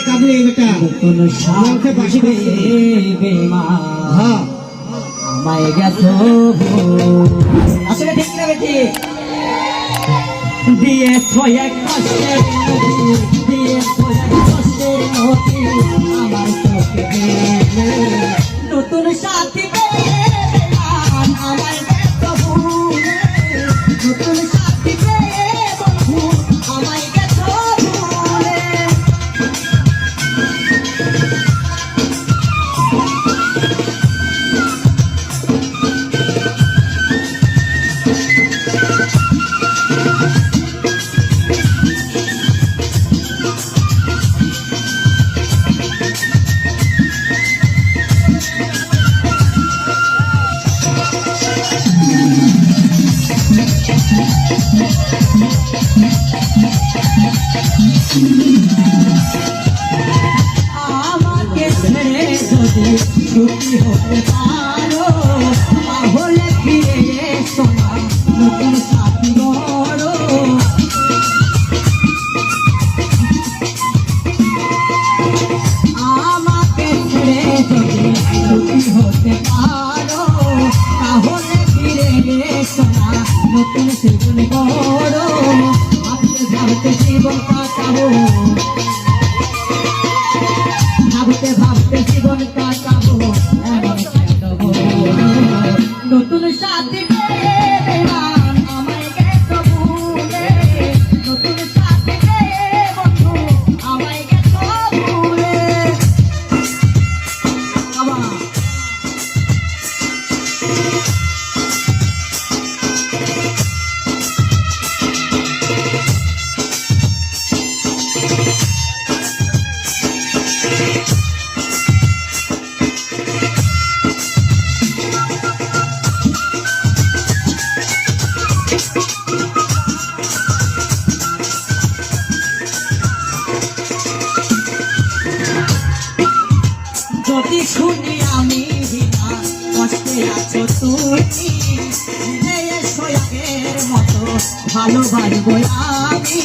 কাবলি বেটা কোন সাথে বাসি বেমা হ্যাঁ আমায় গেছো আসলে ঠিক না বেটি দিয়ে ছয় কষ্টের দিয়ে ছয় কষ্টের নদী আমার চোখে নতুন সাথী আমার গেছো ভুলে নতুন সাথী বন্ধু আমায় গেছো ভুলে আমাকে ছেড়ে যদি সুখী হতে পারো তাহলে ফিরে এসো না নতুন সাথী বড় আমাকে ছেড়ে যদি সুখী হতে পারো তাহলে ফিরে এসো না নতুন জীবন বড় ভাবতে ভাবতে জীবন কাটাবো ভাবতে ভাবতে জীবন কাটাবো নতুন সাথী আমায় গেছো ভুলে নতুন সাথী বন্ধু আমায় গেছো ভুলে যদি শুনি আমি বিনা কষ্টে আছো তুমি ফিরে এসো আগের মতো ভালোবাসবো আমি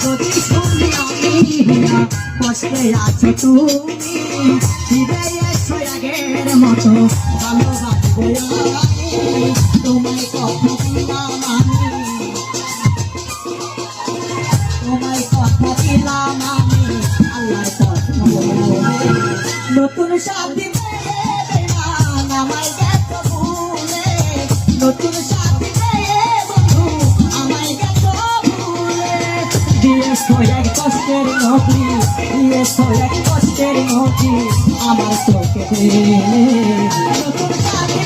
যদি শুনি আমি বিনা কষ্টে আছো তুমি ফিরে এসো আগের মতো ভালোবাসবো আমি তোমায় কথা দিলাম আমি তোমায় কথা দিলাম আমি আল্লাহর কথা নতুন সাথী আমায় গেছো ভুলে নতুন সাথী বন্ধু আমায় গেছো ভুলে দিয়েছো এক কষ্টের নদী দিয়েছো এক কষ্টের নদী আমার চোখে নতুন সাথী